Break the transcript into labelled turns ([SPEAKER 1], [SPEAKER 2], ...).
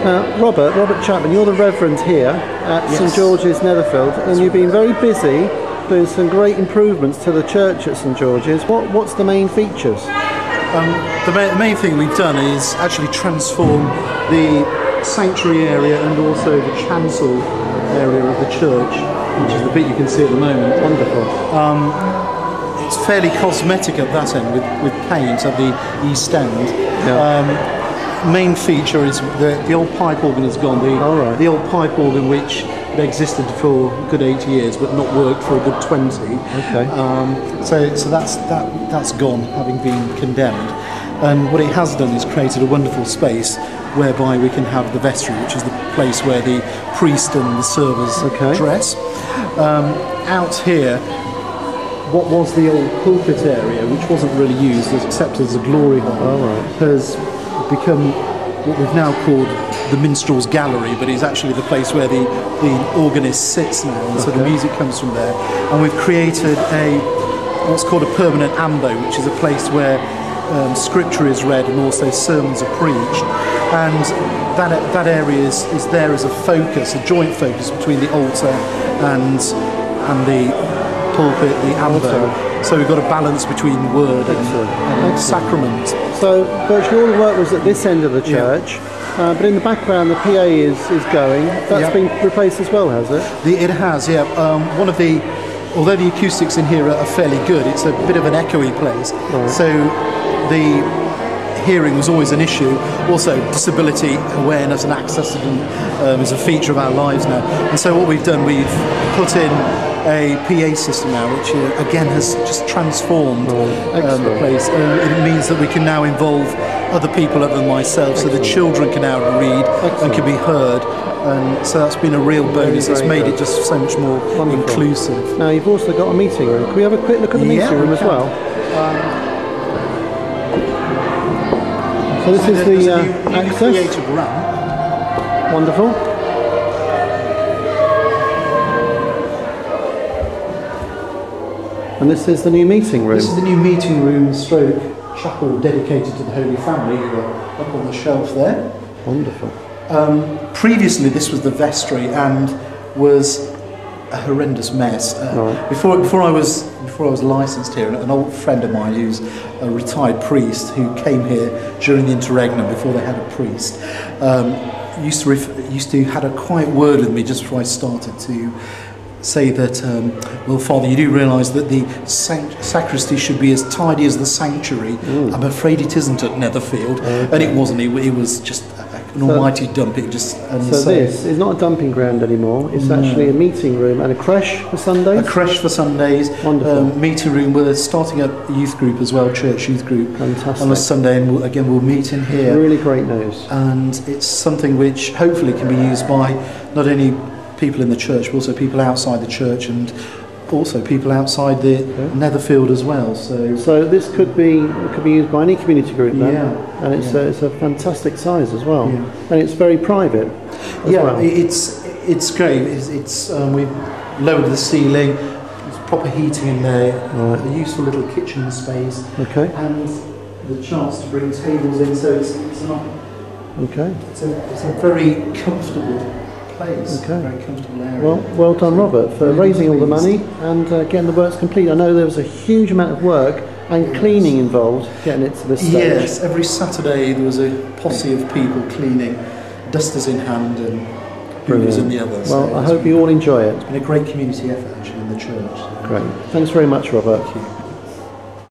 [SPEAKER 1] Robert Chapman, you're the Reverend here at St George's, Netherfield, and you've been very busy doing some great improvements to the church at St George's. What's the main features?
[SPEAKER 2] The main thing we've done is actually transform the sanctuary area and also the chancel area of the church, which is the bit you can see at the moment.
[SPEAKER 1] Wonderful.
[SPEAKER 2] It's fairly cosmetic at that end with paint at the east end.
[SPEAKER 1] Yeah.
[SPEAKER 2] Main feature is the old pipe organ has gone. The old pipe organ, which existed for a good 8 years but not worked for a good 20.
[SPEAKER 1] Okay.
[SPEAKER 2] So that's gone, having been condemned. And what it has done is created a wonderful space whereby we can have the vestry, which is the place where the priest and the servers dress. Out here, what was the old pulpit area, which wasn't really used except as a glory hall, has become what we've now called the minstrel's gallery, but it's actually the place where the organist sits now, and so the music comes from there. And we've created what's called a permanent ambo, which is a place where scripture is read and also sermons are preached. And that area is there as a focus, a joint focus between the altar and the pulpit, the ambo. So we've got a balance between word and sacrament.
[SPEAKER 1] So virtually all the work was at this end of the church, but in the background the PA is going. That's been replaced as well, has it?
[SPEAKER 2] It has, yeah. Although the acoustics in here are fairly good, it's a bit of an echoey place. So the hearing was always an issue. Also, disability awareness and accessibility is a feature of our lives now. And so what we've done, we've put in a PA system now, which again has just transformed the place. It means that we can now involve other people other than myself, so the children can now read and can be heard. And so that's been a real bonus. It's made it just so much more inclusive.
[SPEAKER 1] Now you've also got a meeting room. Can we have a quick look at the meeting room as well? So this is the access.
[SPEAKER 2] Created ramp.
[SPEAKER 1] Wonderful. And this is the new meeting room.
[SPEAKER 2] This is the new meeting room stroke chapel dedicated to the Holy Family, up on the shelf there.
[SPEAKER 1] Wonderful.
[SPEAKER 2] Previously this was the vestry and was a horrendous mess. Before I was licensed here, an old friend of mine who's a retired priest who came here during the interregnum before they had a priest, used to had a quiet word with me just before I started to say that, well, Father, you do realise that the sacristy should be as tidy as the sanctuary. I'm afraid it isn't at Netherfield. And it wasn't. It was just an almighty dump. This
[SPEAKER 1] is not a dumping ground anymore. It's actually a meeting room and a creche for Sundays.
[SPEAKER 2] A creche for Sundays.
[SPEAKER 1] Wonderful.
[SPEAKER 2] Meeting room. We're starting a youth group as well, church youth group.
[SPEAKER 1] Fantastic.
[SPEAKER 2] On a Sunday, and we'll meet in here.
[SPEAKER 1] Really great news.
[SPEAKER 2] And it's something which hopefully can be used by not only people in the church, but also people outside the church, and also people outside the Netherfield as well. So this could be used by any community group then, and it's a fantastic size as well, and it's very private. As well. It's great. We've lowered the ceiling. There's proper heating in there. A useful little kitchen space. And the chance to bring tables in. So it's a very comfortable place. Very comfortable area.
[SPEAKER 1] Well done, Robert, for raising all the money and getting the works complete. I know there was a huge amount of work and cleaning involved getting it to this stage.
[SPEAKER 2] Yes, every Saturday there was a posse of people cleaning, dusters in hand and hoovers in the others.
[SPEAKER 1] Well, I hope you all enjoy it.
[SPEAKER 2] It's been a great community effort actually in the church.
[SPEAKER 1] Great. Thanks very much, Robert.
[SPEAKER 2] Thank you.